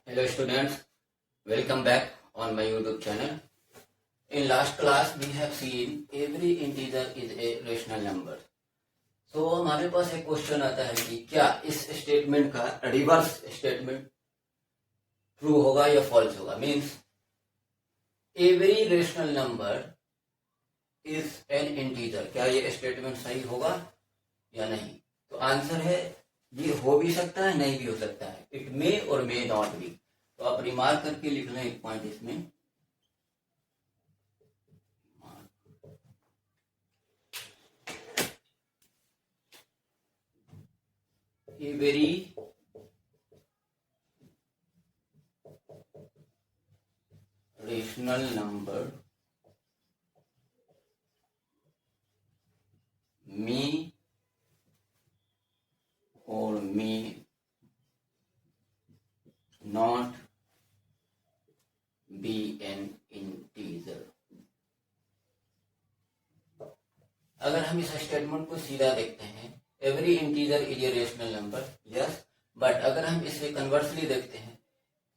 Hello students, welcome back on my YouTube channel. In last class we have seen every integer is a rational number. So हमारे पास एक question आता है कि क्या इस statement का रिवर्स स्टेटमेंट ट्रू होगा या फॉल्स होगा. Means every rational number is an integer. क्या ये स्टेटमेंट सही होगा या नहीं? तो आंसर है ये हो भी सकता है, नहीं भी हो सकता है. इट मे और मे नॉट बी. तो आप रिमार्क करके लिख लें एक पॉइंट इसमें. एवरी रेशनल नंबर मे और may not be an integer. अगर हम इस स्टेटमेंट को सीधा देखते हैं, every integer is a rational number, yes. But अगर हम इसे कन्वर्सली देखते हैं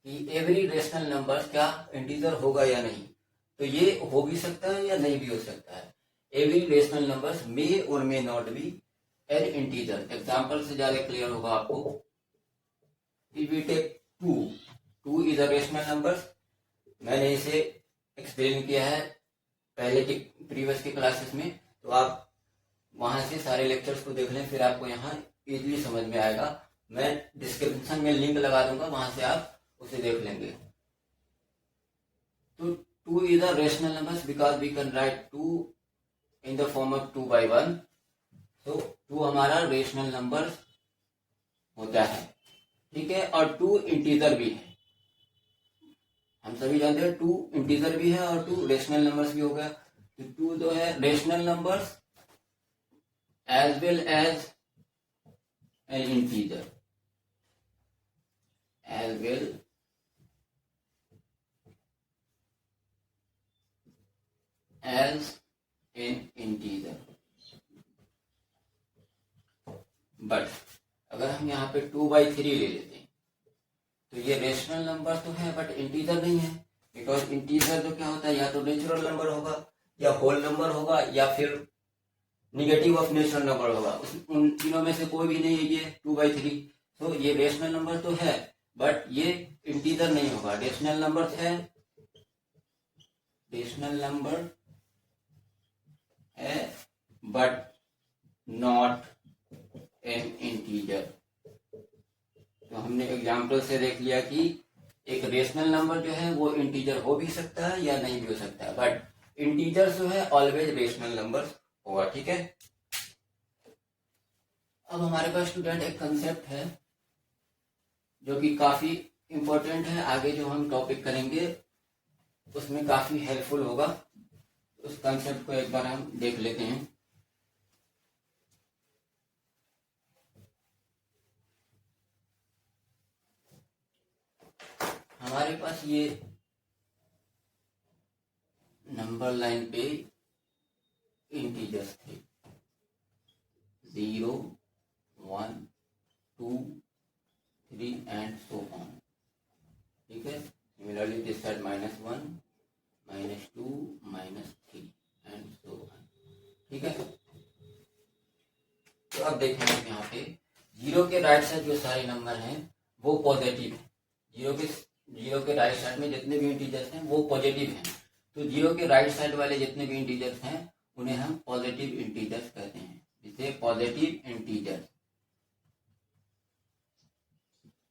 कि एवरी रेशनल नंबर क्या इंटीजर होगा या नहीं, तो ये हो भी सकता है या नहीं भी हो सकता है. एवरी रेशनल नंबर्स मे और may not be an integer. Example से ज्यादा क्लियर होगा आपको. If we take 2 is a rational number. मैंने इसे एक्सप्लेन किया है पहले के प्रीवियस के क्लासेस में, तो आप वहां से सारे लेक्चर्स को देख लें, फिर आपको यहाँ इजीली समझ में आएगा. मैं डिस्क्रिप्शन में लिंक लगा दूंगा, वहां से आप उसे देख लेंगे. तो 2 is a rational number because we can write 2 in the form of 2/1. तो 2 हमारा रेशनल नंबर होता है, ठीक है. और 2 इंटीजर भी है. हम सभी जानते हैं 2 इंटीजर भी है और 2 रेशनल नंबर्स भी हो गया. तो 2 जो है rational numbers as well as an integer, as well as an integer. But अगर हम यहाँ पे 2/3 ले लेते हैं तो ये रेशनल नंबर तो है बट इंटीजर नहीं है. बिकॉज इंटीजर जो क्या होता है, या तो नेचुरल नंबर होगा या होल नंबर होगा या फिर निगेटिव ऑफ नेचुरल नंबर होगा. उन तीनों में से कोई भी नहीं है ये 2/3. तो ये रेशनल नंबर तो है बट ये इंटीजर नहीं होगा. रेशनल नंबर है, रेशनल नंबर है बट नॉट एन इंटीजर. तो हमने एग्जाम्पल से देख लिया कि एक रेशनल नंबर जो है वो इंटीजर हो भी सकता है या नहीं भी हो सकता है, बट इंटीजर जो है ऑलवेज रेशनल नंबर होगा, ठीक है. अब हमारे पास स्टूडेंट एक कंसेप्ट है जो कि काफी इंपॉर्टेंट है. आगे जो हम टॉपिक करेंगे उसमें काफी हेल्पफुल होगा. उस कंसेप्ट को एक बार हम देख लेते हैं. हमारे पास ये नंबर लाइन पे इंटीजर्स थे 0, 1, 2, 3 एंड सो ऑन, ठीक है. Similarly this side -1, -2, -3 and so on, ठीक है. तो अब देखेंगे यहाँ पे 0 के राइट साइड जो सारे नंबर हैं वो पॉजिटिव है. 0 के राइट साइड में जितने भी इंटीजर्स हैं वो पॉजिटिव हैं. तो 0 के राइट साइड वाले जितने भी इंटीजर्स हैं उन्हें हम पॉजिटिव इंटीजर्स कहते हैं, जिसे पॉजिटिव इंटीजर्स.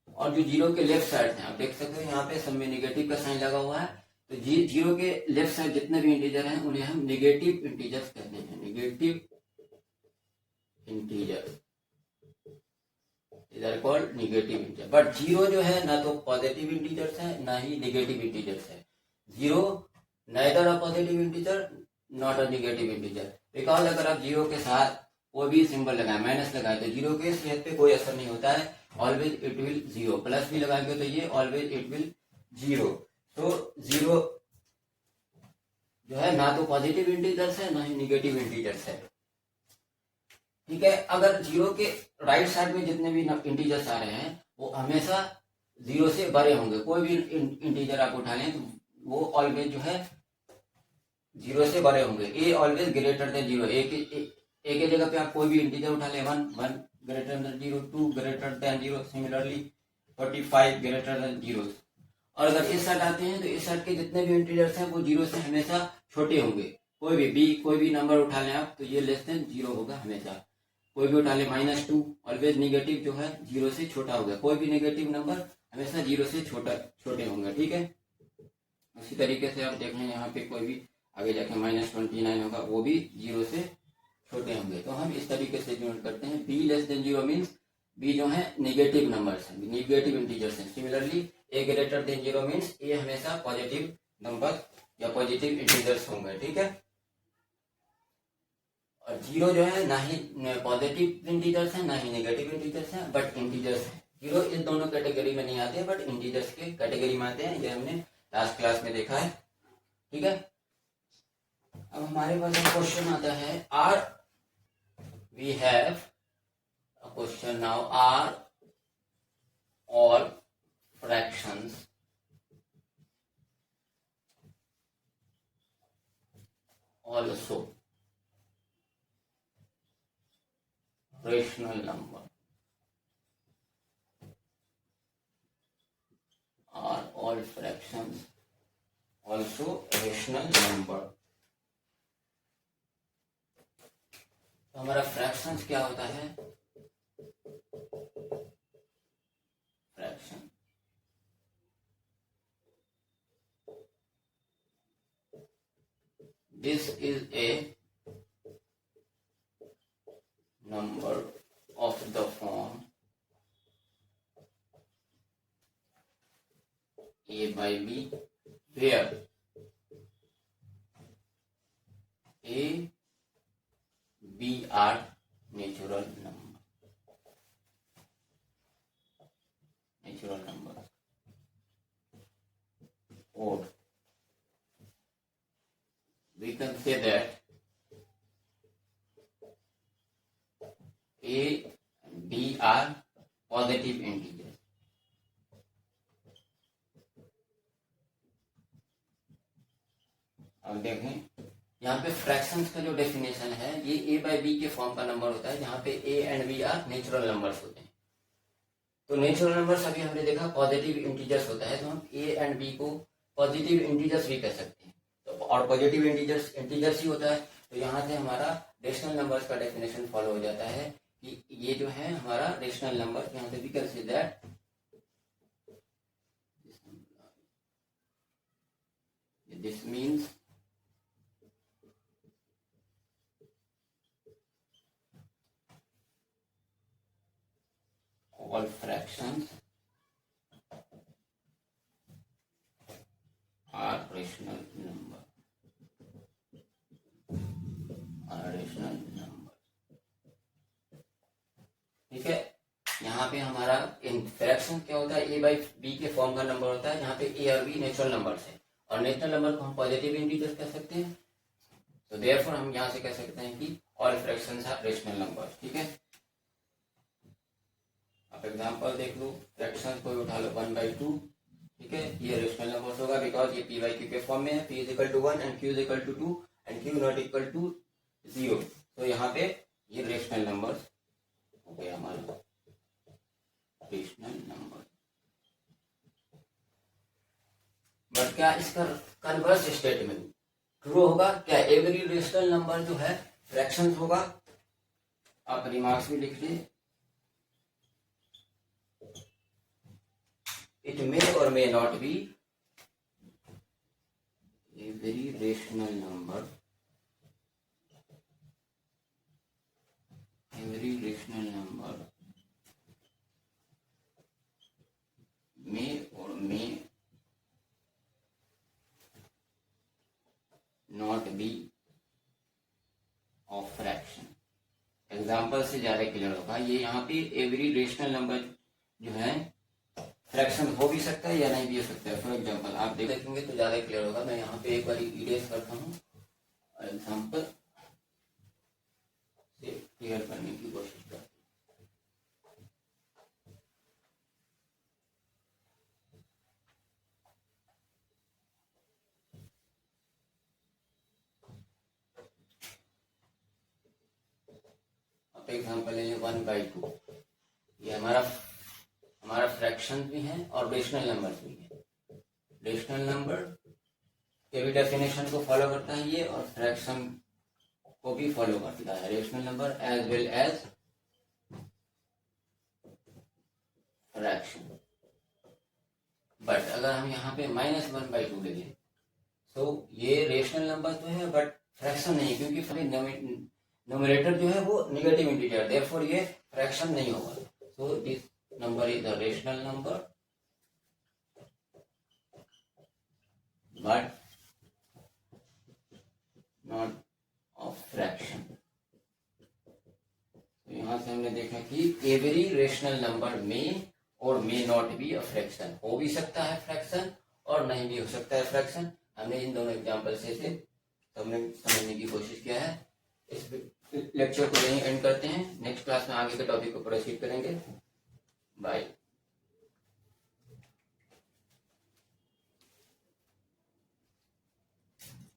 और जो 0 के लेफ्ट साइड हैं, आप देख सकते हो यहाँ पे सब में नेगेटिव का साइन लगा हुआ है. तो 0 के लेफ्ट साइड जितने भी इंटीजर हैं उन्हें हम नेगेटिव इंटीजर्स कहते हैं. नेगेटिव इंटीजर्स इधर कॉल्ड नेगेटिव इंटीजर. बट 0 जो है ना तो पॉजिटिव इंटीजर्स है ना ही नेगेटिव इंटीजर्स है. 0 neither a positive integer not a negative integer. Because अगर आप 0 के साथ कोई भी सिंबल लगाए, माइनस लगाए, तो 0 के सेहत पे कोई असर नहीं होता है. Always it will 0. प्लस भी लगाएंगे तो ये ऑलवेज इट विल 0. तो 0 जो है ना तो पॉजिटिव इंटीजर्स है ना ही नेगेटिव इंटीजर्स है, ठीक है. अगर 0 के राइट साइड में जितने भी इंटीजर्स आ रहे हैं वो हमेशा जीरो से बड़े होंगे। कोई भी इंटीजर आप उठा लें तो वो ऑलवेज जो है जीरो से बड़े होंगे। A always greater than zero. एक एक जगह पे आप कोई भी इंटीजर उठा लें, 1 greater than zero, 2 greater than zero, similarly 45 greater than zero. और अगर इस साइड आते हैं तो इस साइड के जितने भी इंटीजर्स हैं वो जीरो से हमेशा छोटे होंगे। कोई भी नंबर उठा लें आप तो ये लेस देन जीरो होगा हमेशा। कोई भी उठा लें -2, ऑलवेज निगेटिव जो है जीरो से छोटा होगा। कोई भी नेगेटिव नंबर हमेशा जीरो से छोटे होंगे, ठीक है। उसी तरीके से आप देख लें यहाँ पे कोई भी आगे जाके -29 होगा, वो भी जीरो से छोटे होंगे। तो हम इस तरीके से यूज करते हैं। B less than zero means B जो है निगेटिव नंबर्स हैं, निगेटिव इंटीजर्स हैं। Similarly A greater than zero means A हमेशा पॉजिटिव नंबर या पॉजिटिव इंटीजर्स होंगे, ठीक है। और जीरो जो है ना ही पॉजिटिव इंटीजर्स है ना ही नेगेटिव इंटीजर्स है, बट इंटीजर्स है। जीरो इन दोनों कैटेगरी में नहीं आते, बट इंटीजर्स के कैटेगरी में आते हैं। ये हमने लास्ट क्लास में देखा है, ठीक है। अब हमारे पास क्वेश्चन आता है, are we have a question now, are all fractions also rational number, are all fractions also rational number। तो हमारा फ्रैक्शंस क्या होता है? Fraction this is a number of the form a by b where a b are natural numbers or we can say that a and b are positive integers। अब देखें यहाँ पे fractions का जो डेफिनेशन है, ये ए बाई बी के form का नंबर होता है जहाँ पे A and B are natural numbers होते हैं। तो नेचुरल नंबर्स अभी हमने देखा पॉजिटिव इंटीजर्स होता है, तो हम ए एंड बी को पॉजिटिव इंटीजर्स भी कह सकते हैं। तो और पॉजिटिव इंटीजर्स ही होता है। तो यहाँ से हमारा रेशनल नंबर्स का डेफिनेशन फॉलो हो जाता है कि ये जो है हमारा रेशनल नंबर। यहाँ से we can say that this means all fractions are rational number, ठीक है। यहाँ पे हमारा फ्रैक्शन क्या होता है, ए बाई बी के फॉर्म का नंबर होता है, जहाँ पे ए और बी नेचुरल नंबर्स है। और नेचुरल नंबर को हम पॉजिटिव इंटीजर्स कह सकते हैं। तो देयरफॉर हम यहाँ से कह सकते हैं कि all fractions are rational numbers, ठीक है। आप एग्जांपल देख लो, फ्रैक्शन कोई उठा लो 1/2, ठीक है। ये रेशनल नंबर्स होगा बिकॉज ये पी बाई क्यू के फॉर्म में है। P is equal to 1 and Q is equal to 2 and Q not equal to 0। तो यहाँ पे ये रेशनल नंबर्स हो गया हमारा रेशनल नंबर। बट क्या इसका कन्वर्स स्टेटमेंट ट्रू होगा क्या? एवरी रेशनल नंबर जो है फ्रैक्शंस होगा? आप रिमार्क्स में लिख लें, it may or may not be every rational number may or may not be of fraction। Example से ज्यादा क्लियर होगा। ये यहाँ पे एवरी रेशनल नंबर जो है फ्रैक्शन हो भी सकता है या नहीं भी हो सकता है। फॉर एग्जाम्पल आप देखेंगे तो ज्यादा क्लियर होगा। मैं यहाँ पे एक बार इरेज करता हूँ और एग्जाम्पल से क्लियर करने की कोशिश करता हूँ। एग्जांपल ले लें 1/2, ये हमारा फ्रैक्शन भी है और रेशनल नंबर भी है। रेशनल नंबर के भी डेफिनेशन को फॉलो करता है ये, और फ्रैक्शन को भी फॉलो करता है। Rational number as well as fraction. But अगर हम यहाँ पे -1/2 ले लें तो ये रेशनल नंबर तो है बट फ्रैक्शन नहीं, क्योंकि न्यूमरेटर जो है वो नेगेटिव इंटीजर, देयरफॉर ये फ्रैक्शन नहीं होगा। So this number is the rational number but not of fraction. तो यहां से हमने देखा कि एवरी रेशनल नंबर में और may not be a fraction, हो भी सकता है फ्रैक्शन और नहीं भी हो सकता है फ्रैक्शन। हमने इन दोनों एग्जांपल से हमने समझने की कोशिश किया है। इस लेक्चर को यहीं एंड करते हैं, नेक्स्ट क्लास में आगे के टॉपिक को प्रोसीड करेंगे। बाय।